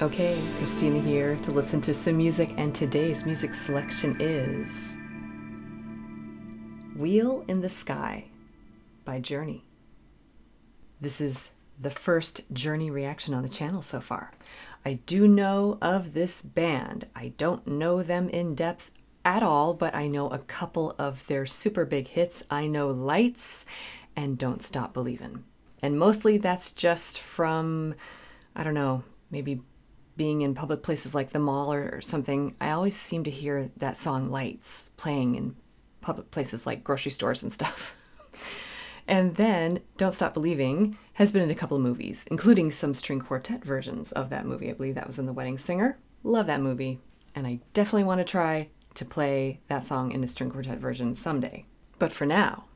Okay, Christina here to listen to some music, and today's music selection is Wheel in the Sky by Journey. This is the first Journey reaction on the channel so far. I do know of this band. I don't know them in depth at all, but I know a couple of their super big hits. I know Lights and Don't Stop Believin'. And mostly that's just from, I don't know, maybe being in public places like the mall or something. I always seem to hear that song Lights playing in public places like grocery stores and stuff. And then Don't Stop Believing has been in a couple of movies, including some string quartet versions of that movie. I believe that was in The Wedding Singer. Love that movie. And I definitely want to try to play that song in a string quartet version someday. But for now,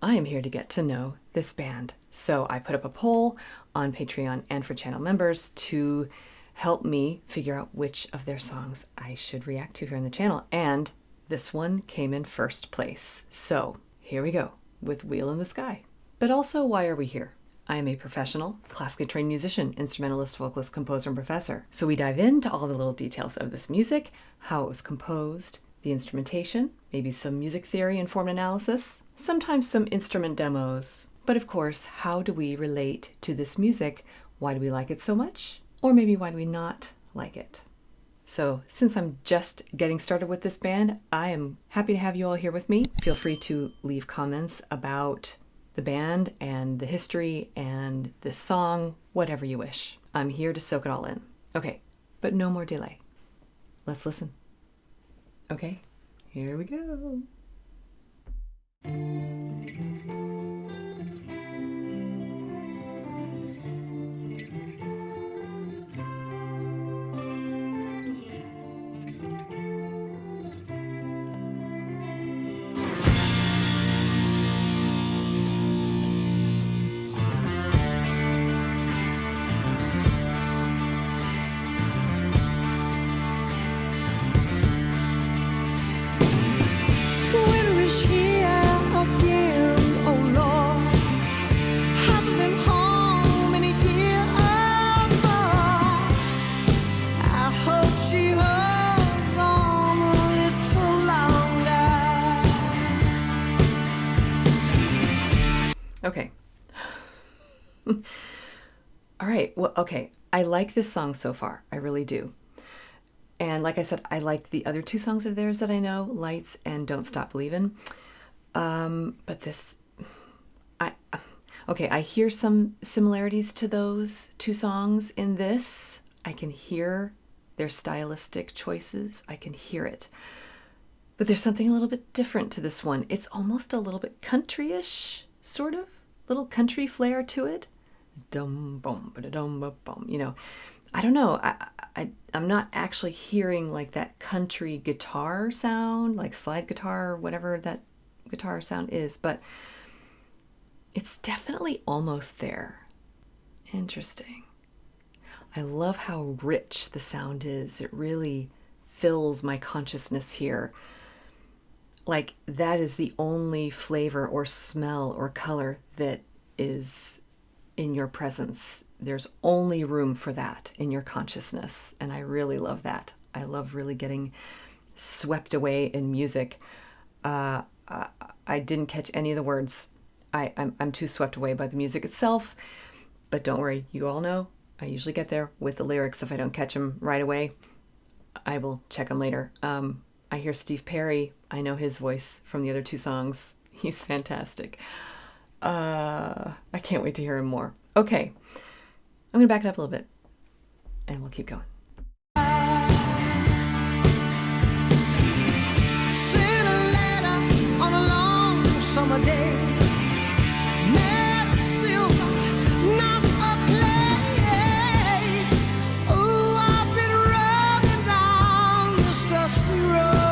I am here to get to know this band. So I put up a poll on Patreon and for channel members to help me figure out which of their songs I should react to here on the channel. And this one came in first place. So here we go with Wheel in the Sky. But also, why are we here? I am a professional, classically trained musician, instrumentalist, vocalist, composer, and professor. So we dive into all the little details of this music, how it was composed, the instrumentation, maybe some music theory and form analysis, sometimes some instrument demos. But of course, how do we relate to this music? Why do we like it so much? Or maybe why do we not like it? So since I'm just getting started with this band, I am happy to have you all here with me. Feel free to leave comments about the band and the history and this song, whatever you wish. I'm here to soak it all in. Okay, but no more delay. Let's listen. Okay, here we go. Okay. All right. Well, okay. I like this song so far. I really do. And like I said, I like the other two songs of theirs that I know, Lights and Don't Stop Believin'. But this, I hear some similarities to those two songs in this. I can hear their stylistic choices. I can hear it. But there's something a little bit different to this one. It's almost a little bit country-ish, sort of. Little country flair to it. Dum bum ba dum ba bum. You know, I don't know. I'm not actually hearing like that country guitar sound, like slide guitar or whatever that guitar sound is, but it's definitely almost there. Interesting. I love how rich the sound is. It really fills my consciousness here. Like that is the only flavor or smell or color that is in your presence. There's only room for that in your consciousness. And I really love that. I love really getting swept away in music. I didn't catch any of the words. I'm too swept away by the music itself. But don't worry, you all know I usually get there with the lyrics. If I don't catch them right away, I will check them later. I hear Steve Perry. I know his voice from the other two songs. He's fantastic. I can't wait to hear him more. Okay, I'm going to back it up a little bit and we'll keep going. Sent a letter on a long summer day. Made of silver, not of clay. Oh, I've been running down this dusty road.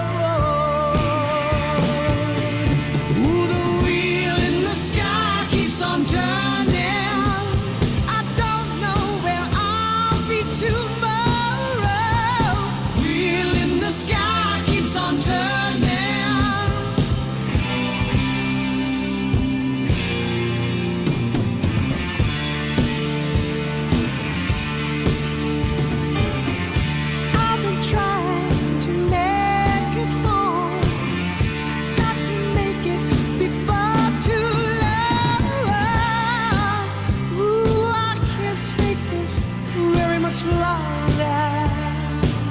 much longer.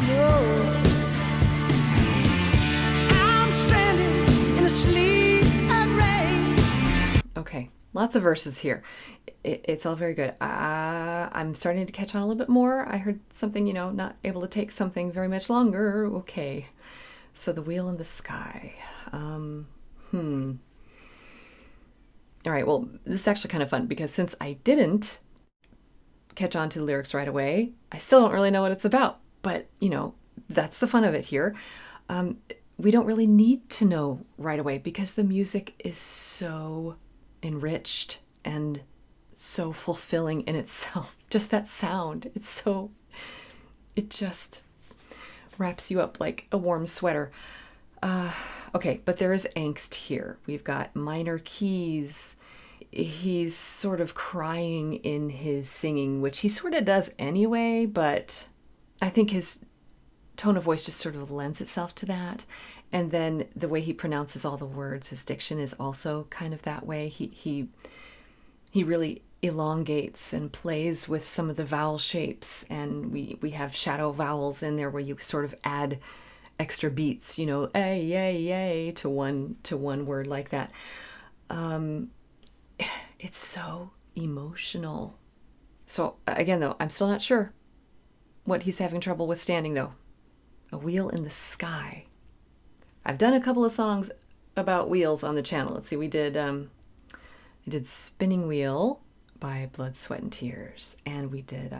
No. I'm standing in the sleet and rain. Okay, lots of verses here. It's all very good. I'm starting to catch on a little bit more. I heard something, not able to take something very much longer. Okay. So the wheel in the sky. All right, well, this is actually kind of fun because since I didn't catch on to the lyrics right away, I still don't really know what it's about. But, that's the fun of it here. We don't really need to know right away because the music is so enriched and so fulfilling in itself. Just that sound. It just wraps you up like a warm sweater. Okay, but there is angst here. We've got minor keys. He's sort of crying in his singing, which he sort of does anyway, but I think his tone of voice just sort of lends itself to that. And then the way he pronounces all the words, his diction is also kind of that way. He really elongates and plays with some of the vowel shapes, and we have shadow vowels in there where you sort of add extra beats, a to one word like that. It's so emotional. So again, though, I'm still not sure what he's having trouble withstanding, though. A wheel in the sky. I've done a couple of songs about wheels on the channel. Let's see, we did Spinning Wheel by Blood, Sweat, and Tears, and we did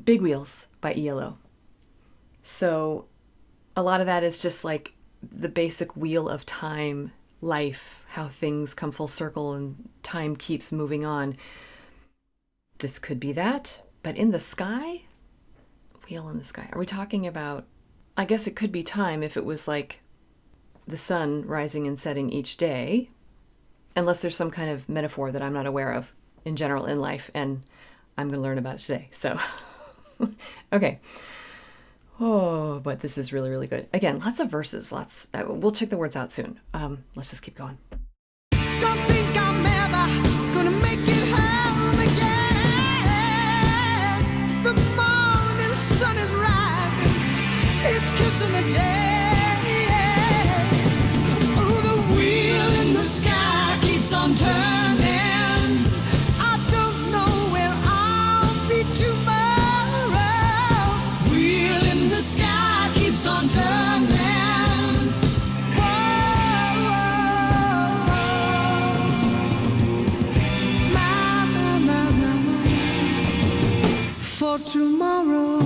Big Wheels by ELO. So a lot of that is just like the basic wheel of time, life, how things come full circle and time keeps moving on. This could be that, but in the sky? Wheel in the sky. Are we talking about, I guess it could be time if it was like the sun rising and setting each day, unless there's some kind of metaphor that I'm not aware of in general in life, and I'm going to learn about it today. So, okay. Oh, but this is really, really good. Again, lots of verses, we'll check the words out soon. Let's just keep going. Don't think I'm ever gonna make it home again. The morning sun is rising, it's kissing the day. Oh, the wheel in the sky keeps on turning. I don't know where I'll be tomorrow. Wheel in the sky keeps on turning. For tomorrow.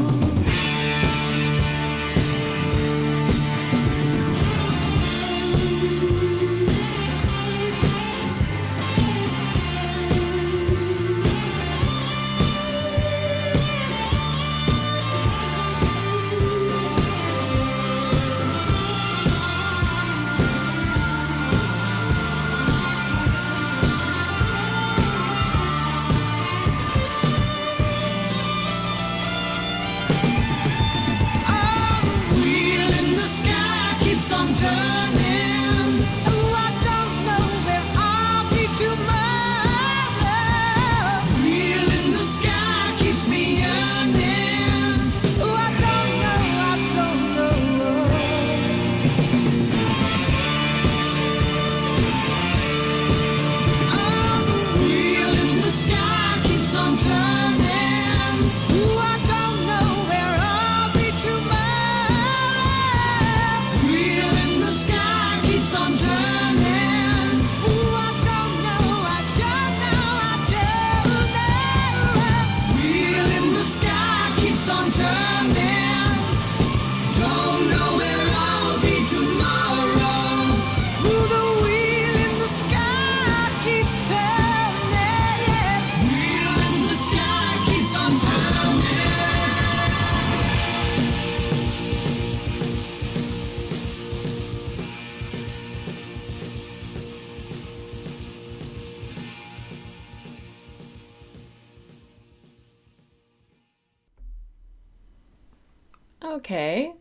Okay.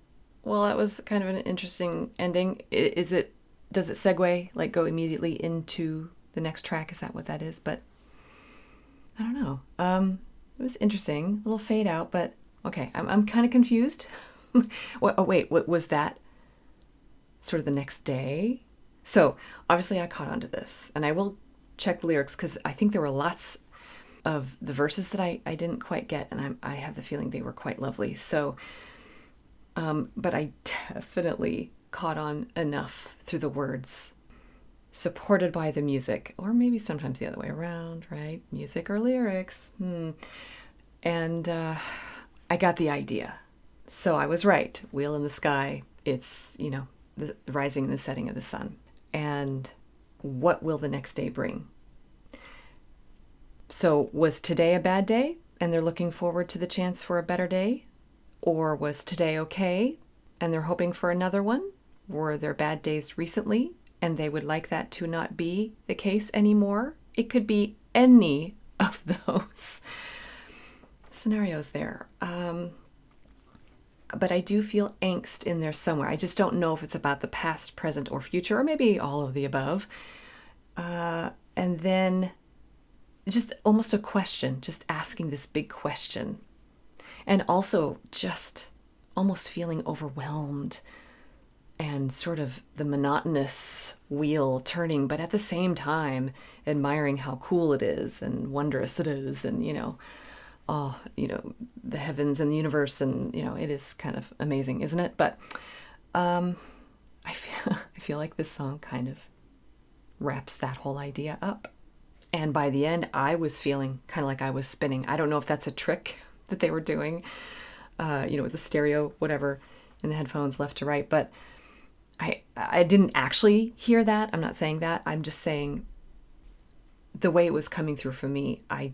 Well, that was kind of an interesting ending. Does it segue, like go immediately into the next track? Is that what that is? But I don't know. It was interesting, a little fade out, but okay, I'm kind of confused. Oh wait, what was that? Sort of the next day? So obviously I caught on to this, and I will check the lyrics because I think there were lots of the verses that I didn't quite get, and I have the feeling they were quite lovely. So, but I definitely caught on enough through the words, supported by the music, or maybe sometimes the other way around, right? Music or lyrics. And I got the idea. So I was right. Wheel in the sky. It's, the rising and the setting of the sun. And what will the next day bring? So was today a bad day and they're looking forward to the chance for a better day? Or was today okay and they're hoping for another one? Were there bad days recently and they would like that to not be the case anymore? It could be any of those scenarios there. But I do feel angst in there somewhere. I just don't know if it's about the past, present, or future, or maybe all of the above. And then just almost a question, just asking this big question. And also just almost feeling overwhelmed and sort of the monotonous wheel turning, but at the same time admiring how cool it is and wondrous it is, and the heavens and the universe, and it is kind of amazing, isn't it? But I feel like this song kind of wraps that whole idea up. And by the end, I was feeling kind of like I was spinning. I don't know if that's a trick that they were doing, with the stereo, whatever, in the headphones left to right, but I didn't actually hear that. I'm not saying that. I'm just saying the way it was coming through for me, I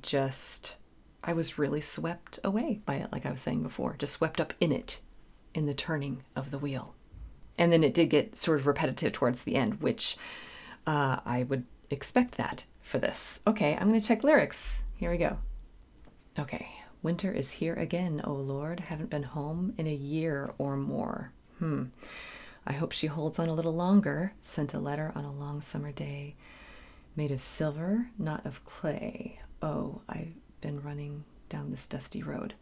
was really swept away by it, like I was saying before, just swept up in it, in the turning of the wheel. And then it did get sort of repetitive towards the end, which I would expect that for this. Okay, I'm going to check lyrics. Here we go. Okay, winter is here again, oh Lord. Haven't been home in a year or more. I hope she holds on a little longer. Sent a letter on a long summer day. Made of silver, not of clay. Oh, I've been running down this dusty road.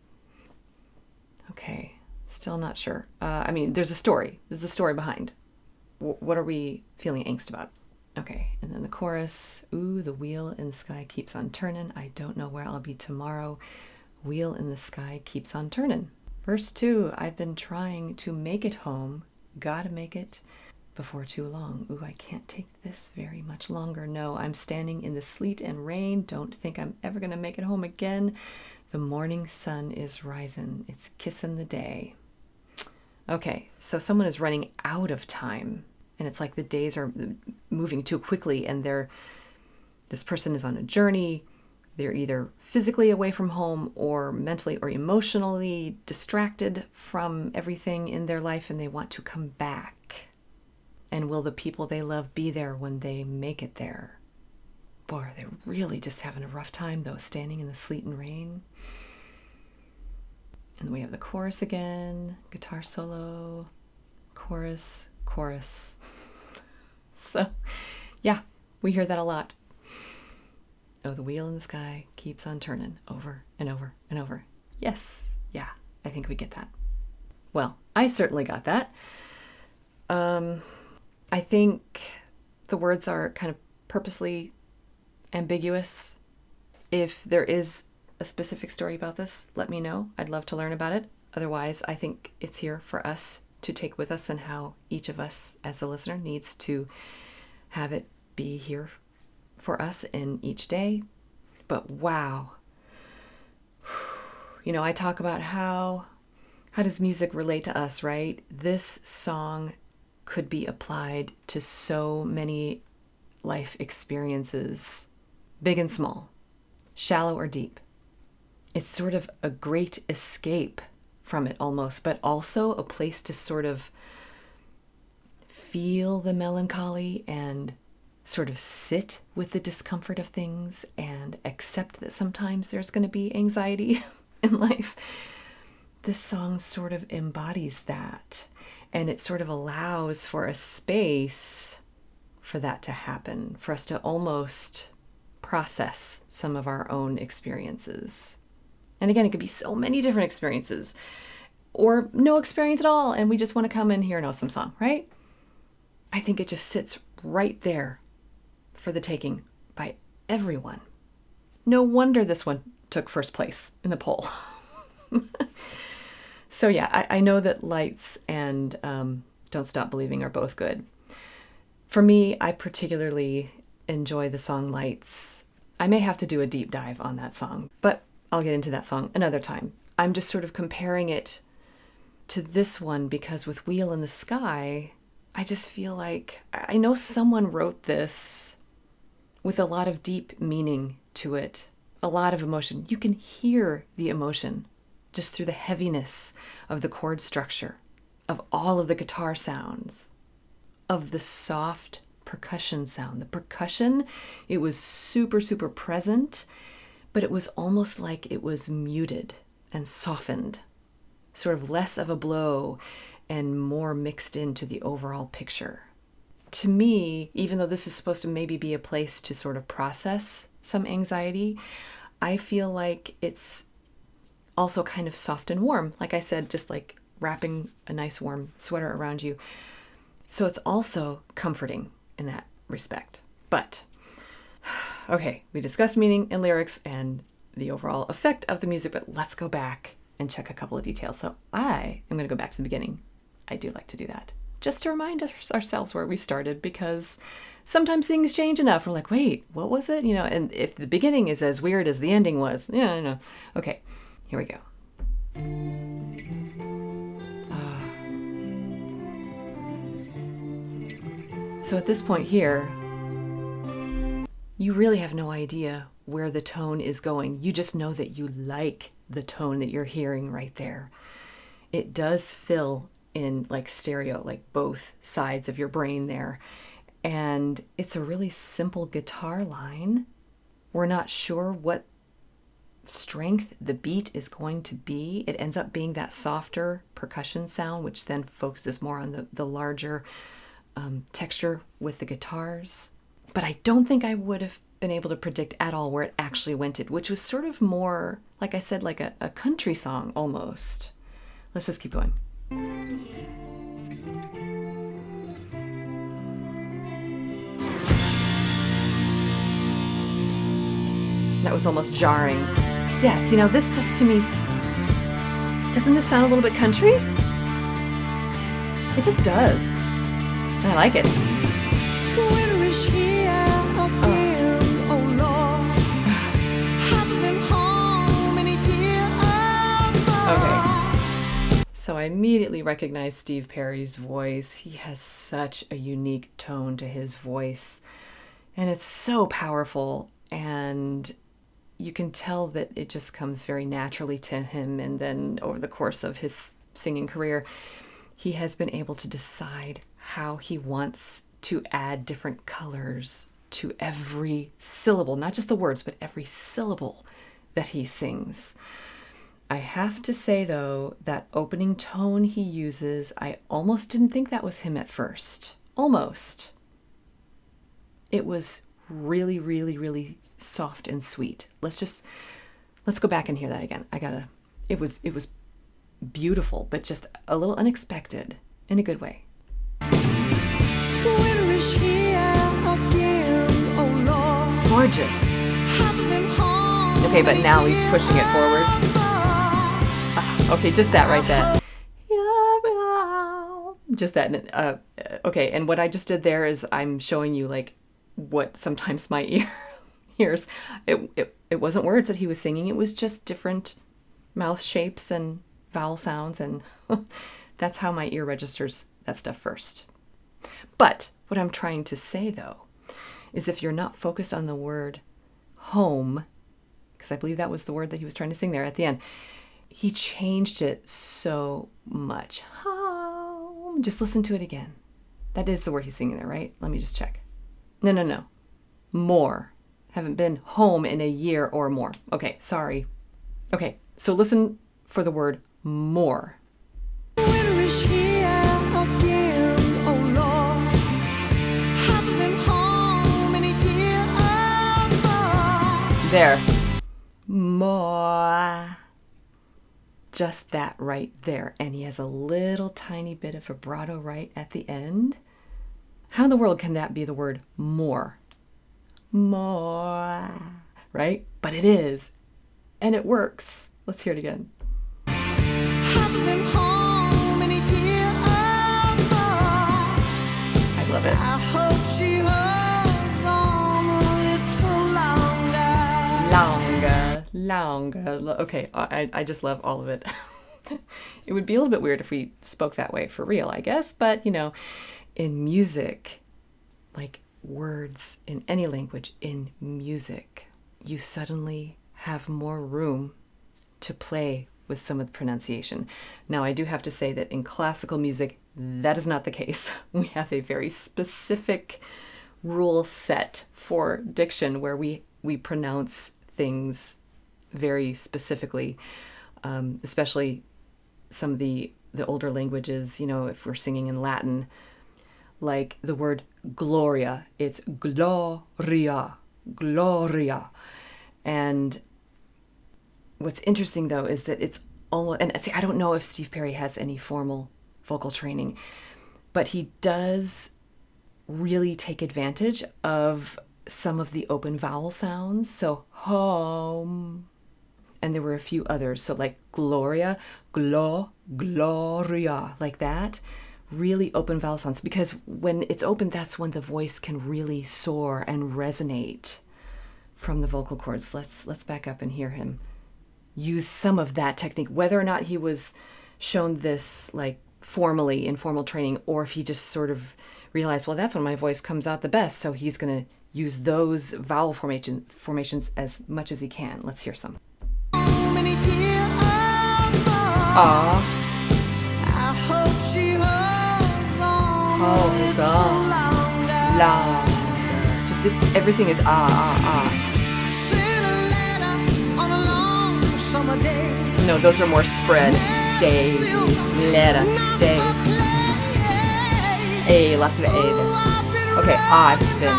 Okay, still not sure. There's a story. There's the story behind. What are we feeling angst about? Okay, and then the chorus. Ooh, the wheel in the sky keeps on turning. I don't know where I'll be tomorrow. Wheel in the sky keeps on turning. Verse 2, I've been trying to make it home. Gotta make it before too long. Ooh, I can't take this very much longer. No, I'm standing in the sleet and rain. Don't think I'm ever going to make it home again. The morning sun is rising. It's kissing the day. Okay, so someone is running out of time. And it's like the days are moving too quickly, and this person is on a journey. They're either physically away from home or mentally or emotionally distracted from everything in their life, and they want to come back. And will the people they love be there when they make it there? Boy, are they really just having a rough time, though, standing in the sleet and rain. And we have the chorus again, guitar solo, chorus. So, yeah, we hear that a lot. Oh, the wheel in the sky keeps on turning over and over and over. Yes, yeah, I think we get that. Well, I certainly got that. I think the words are kind of purposely ambiguous. If there is a specific story about this, let me know. I'd love to learn about it. Otherwise, I think it's here for us to take with us, and how each of us as a listener needs to have it be here for us in each day. But wow, I talk about how does music relate to us, right? This song could be applied to so many life experiences, big and small, shallow or deep. It's sort of a great escape from it almost, but also a place to sort of feel the melancholy and sort of sit with the discomfort of things and accept that sometimes there's going to be anxiety in life. This song sort of embodies that, and it sort of allows for a space for that to happen, for us to almost process some of our own experiences. And again, it could be so many different experiences or no experience at all, and we just want to come in here and know some song, right? I think it just sits right there for the taking by everyone. No wonder this one took first place in the poll. So yeah, I know that Lights and Don't Stop Believing are both good. For me, I particularly enjoy the song Lights. I may have to do a deep dive on that song, but I'll get into that song another time. I'm just sort of comparing it to this one because with Wheel in the Sky, I just feel like I know someone wrote this with a lot of deep meaning to it, a lot of emotion. You can hear the emotion just through the heaviness of the chord structure, of all of the guitar sounds, of the soft percussion sound. The percussion, it was super, super present, but it was almost like it was muted and softened, sort of less of a blow and more mixed into the overall picture. To me, even though this is supposed to maybe be a place to sort of process some anxiety, I feel like it's also kind of soft and warm. Like I said, just like wrapping a nice warm sweater around you. So it's also comforting in that respect. But, okay, we discussed meaning and lyrics and the overall effect of the music, but let's go back and check a couple of details. So I am going to go back to the beginning. I do like to do that, just to remind ourselves where we started, because sometimes things change enough. We're like, wait, what was it? You know, and if the beginning is as weird as the ending was, yeah, I know. Okay, here we go. So at this point here, you really have no idea where the tone is going. You just know that you like the tone that you're hearing right there. It does fill in like stereo, like both sides of your brain there. And it's a really simple guitar line. We're not sure what strength the beat is going to be. It ends up being that softer percussion sound, which then focuses more on the larger texture with the guitars. But I don't think I would have been able to predict at all where it actually went, which was sort of more, like I said, like a country song almost. Let's just keep going. That was almost jarring. Yes, you know, this just to me, doesn't this sound a little bit country? It just does. And I like it. Winter is here again, oh Lord. Haven't been home in a year or more. Okay. So I immediately recognized Steve Perry's voice. He has such a unique tone to his voice. And it's so powerful. And you can tell that it just comes very naturally to him. And then over the course of his singing career, he has been able to decide how he wants to add different colors to every syllable, not just the words, but every syllable that he sings. I have to say, though, that opening tone he uses, I almost didn't think that was him at first. Almost. It was really, really, really soft and sweet. Let's go back and hear that again. It was beautiful, but just a little unexpected in a good way. Winter is here again, oh Lord. Gorgeous. Haven't been home. Okay, but now he's pushing it forward. Okay, just that right there. Just that. Okay, and what I just did there is I'm showing you like what sometimes my ear hears. It wasn't words that he was singing. It was just different mouth shapes and vowel sounds, and that's how my ear registers that stuff first. But what I'm trying to say, though, is if you're not focused on the word home, because I believe that was the word that he was trying to sing there at the end, he changed it so much. Home. Just listen to it again. That is the word he's singing there, right? Let me just check. No. More. Haven't been home in a year or more. Okay, sorry. Okay, so listen for the word more. Winter is here again, oh Lord. Haven't been home in a year or more. There. More. Just that right there. And he has a little tiny bit of vibrato right at the end. How in the world can that be the word more? More. Right? But it is. And it works. Let's hear it again. Haven't been home in a year or more. I love it. I hope she holds on a little longer. Longer. Okay, I just love all of it. It would be a little bit weird if we spoke that way for real, I guess. But, you know, in music, like words in any language, in music, you suddenly have more room to play with some of the pronunciation. Now, I do have to say that in classical music, that is not the case. We have a very specific rule set for diction where we pronounce things very specifically, especially some of the older languages, you know, if we're singing in Latin, like the word gloria, it's gloria, gloria. And what's interesting, though, is that it's almost, and see, I don't know if Steve Perry has any formal vocal training, but he does really take advantage of some of the open vowel sounds. So home, and there were a few others. So like gloria, gloria, like that. Really open vowel sounds, because when it's open, that's when the voice can really soar and resonate from the vocal cords. Let's back up and hear him use some of that technique, whether or not he was shown this like formally in formal training, or if he just sort of realized, well, that's when my voice comes out the best, so he's going to use those vowel formations as much as he can. Let's hear some. Ah. Hold on. La. Just everything is ah. No, those are more spread. Day, letter, day. A, lots of A there. Okay, I've been.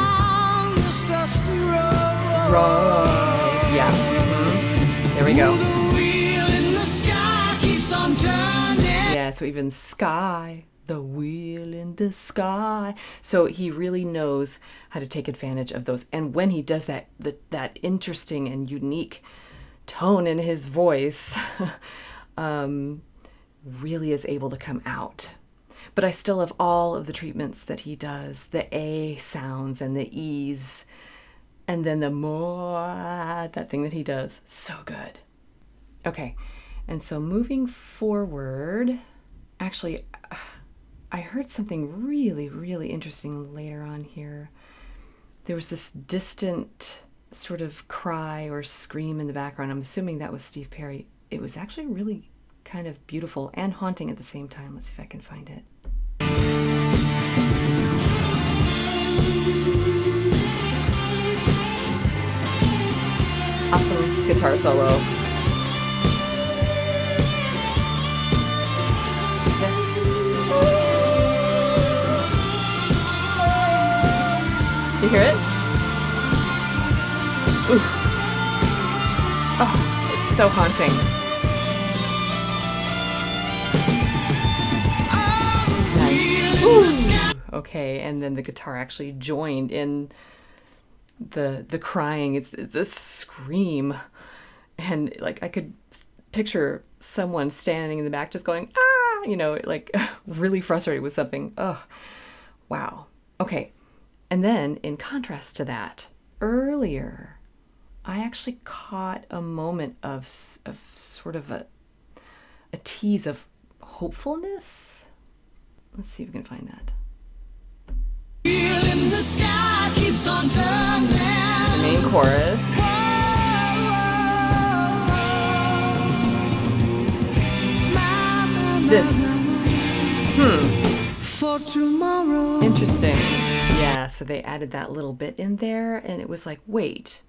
Right. Yeah. Mm-hmm. There we go. Yeah, so even sky, the wheel in the sky. So he really knows how to take advantage of those. And when he does that, that interesting and unique tone in his voice really is able to come out. But I still love all of the treatments that he does, the A sounds and the E's, and then the more, that thing that he does. So good. Okay, and so moving forward, actually, I heard something really, really interesting later on here. There was this distant sort of cry or scream in the background. I'm assuming that was Steve Perry. It was actually really kind of beautiful and haunting at the same time. Let's see if I can find it. Awesome guitar solo. You hear it? Ooh. Oh, it's so haunting. Nice. Ooh. Okay, and then the guitar actually joined in the crying. It's a scream, and like I could picture someone standing in the back just going ah, you know, like really frustrated with something. Oh, wow. Okay, and then in contrast to that, earlier, I actually caught a moment of sort of a tease of hopefulness. Let's see if we can find that. In the sky keeps on turning. The main chorus. This. For tomorrow. Interesting. Yeah, so they added that little bit in there, and it was like, wait,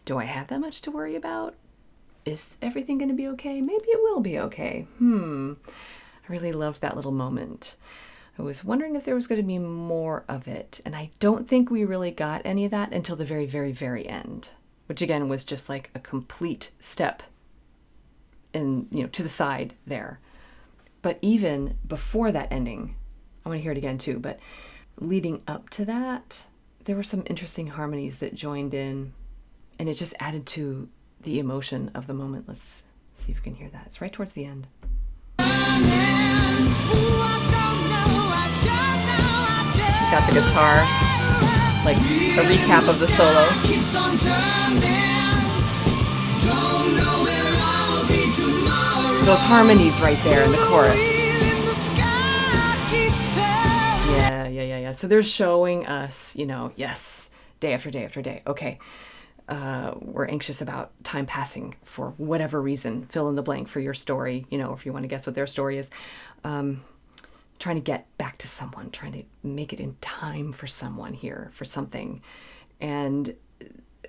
do I have that much to worry about? Is everything going to be okay? Maybe it will be okay. I really loved that little moment. I was wondering if there was going to be more of it, and I don't think we really got any of that until the very, very, very end. which again was just like a complete step in, to the side there. But even before that ending, I want to hear it again too, but leading up to that, there were some interesting harmonies that joined in, and it just added to the emotion of the moment. Let's see if we can hear that. It's right towards the end. Got the guitar, like a recap of the solo. Those harmonies right there in the chorus. Yeah. So they're showing us, yes, day after day after day. Okay, we're anxious about time passing for whatever reason. Fill in the blank for your story, if you want to guess what their story is. Trying to get back to someone, trying to make it in time for someone here, for something. And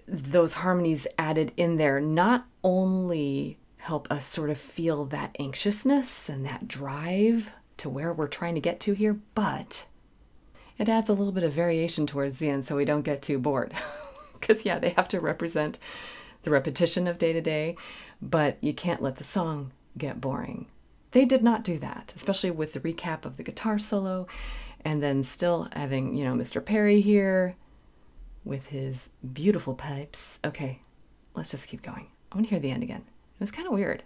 those harmonies added in there not only help us sort of feel that anxiousness and that drive to where we're trying to get to here, but it adds a little bit of variation towards the end so we don't get too bored. Because, they have to represent the repetition of day to day, but you can't let the song get boring. They did not do that, especially with the recap of the guitar solo, and then still having, Mr. Perry here with his beautiful pipes. Okay, let's just keep going. I want to hear the end again. It was kind of weird.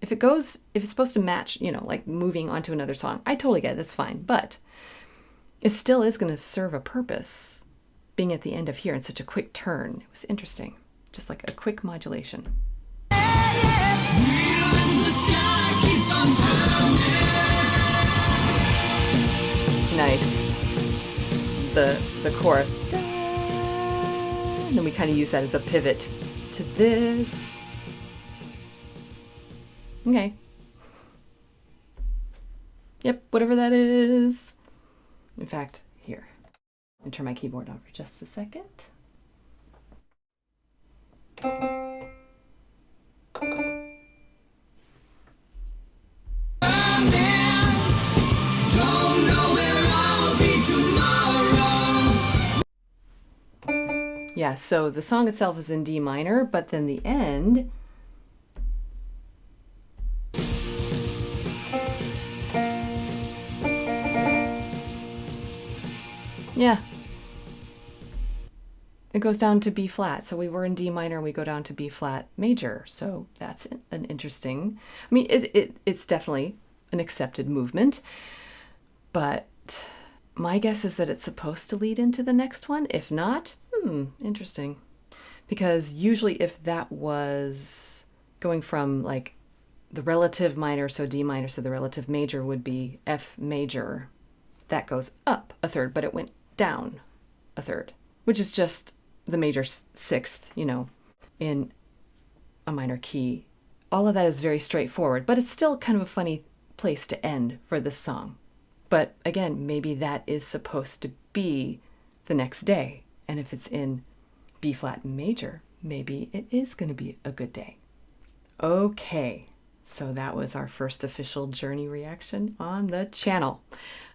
If it's supposed to match, like moving on to another song, I totally get it, that's fine. But it still is going to serve a purpose being at the end of here in such a quick turn. It was interesting. Just like a quick modulation. Nice. The chorus. And then we kind of use that as a pivot to this. Okay. Yep, whatever that is. In fact, here. I'll turn my keyboard on for just a second. Yeah, so the song itself is in D minor, but then the end it goes down to B flat. So we were in D minor and we go down to B flat major. So that's an interesting, it's definitely an accepted movement, but my guess is that it's supposed to lead into the next one. If not, interesting. Because usually if that was going from like the relative minor, so D minor, so the relative major would be F major, that goes up a third, but it went down a third, which is just the major sixth, in a minor key. All of that is very straightforward, but it's still kind of a funny place to end for this song. But again, maybe that is supposed to be the next day. And if it's in B flat major, maybe it is going to be a good day. Okay, so that was our first official journey reaction on the channel.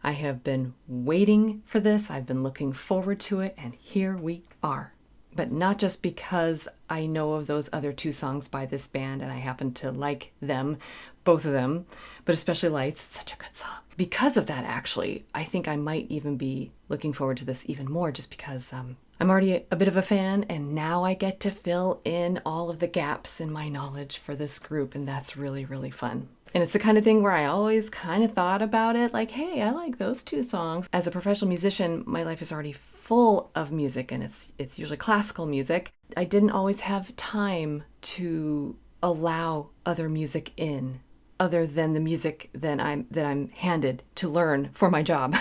I have been waiting for this. I've been looking forward to it, and here we are. But not just because I know of those other two songs by this band and I happen to like them, both of them, but especially Lights. It's such a good song. Because of that, actually, I think I might even be looking forward to this even more just because I'm already a bit of a fan, and now I get to fill in all of the gaps in my knowledge for this group, and that's really, really fun. And it's the kind of thing where I always kind of thought about it like, hey, I like those two songs. As a professional musician, my life is already full of music, and it's usually classical music. I didn't always have time to allow other music in, other than the music that I'm handed to learn for my job.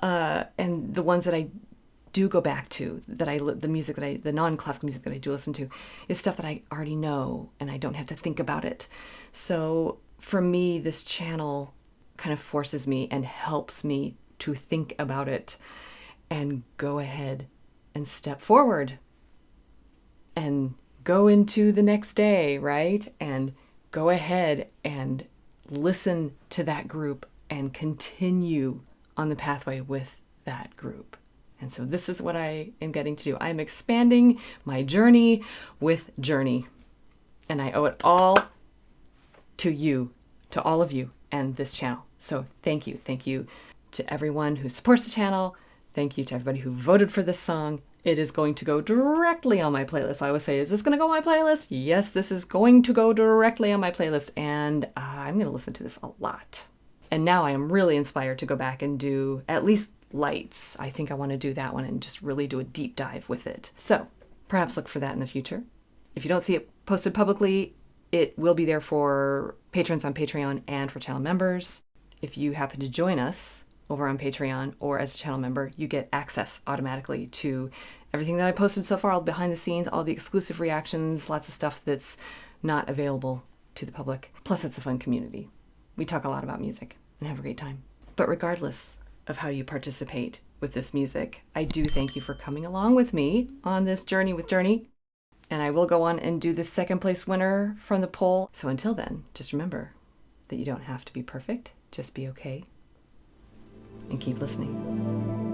And the ones that I do go back to, the non-classical music that I do listen to, is stuff that I already know and I don't have to think about it. So for me, this channel kind of forces me and helps me to think about it and go ahead and step forward and go into the next day, right? And go ahead and listen to that group and continue on the pathway with that group. And so this is what I am getting to do. I'm expanding my journey with Journey. And I owe it all to you, to all of you and this channel. So thank you. Thank you to everyone who supports the channel. Thank you to everybody who voted for this song. It is going to go directly on my playlist. I always say, is this going to go on my playlist? Yes, this is going to go directly on my playlist. And I'm going to listen to this a lot. And now I am really inspired to go back and do at least Lights. I think I want to do that one and just really do a deep dive with it. So perhaps look for that in the future. If you don't see it posted publicly, it will be there for patrons on Patreon and for channel members. If you happen to join us over on Patreon or as a channel member, you get access automatically to everything that I posted so far, all the behind the scenes, all the exclusive reactions, lots of stuff that's not available to the public. Plus, it's a fun community. We talk a lot about music and have a great time. But regardless of how you participate with this music, I do thank you for coming along with me on this journey with Journey. And I will go on and do the second place winner from the poll. So until then, just remember that you don't have to be perfect. Just be okay. And keep listening.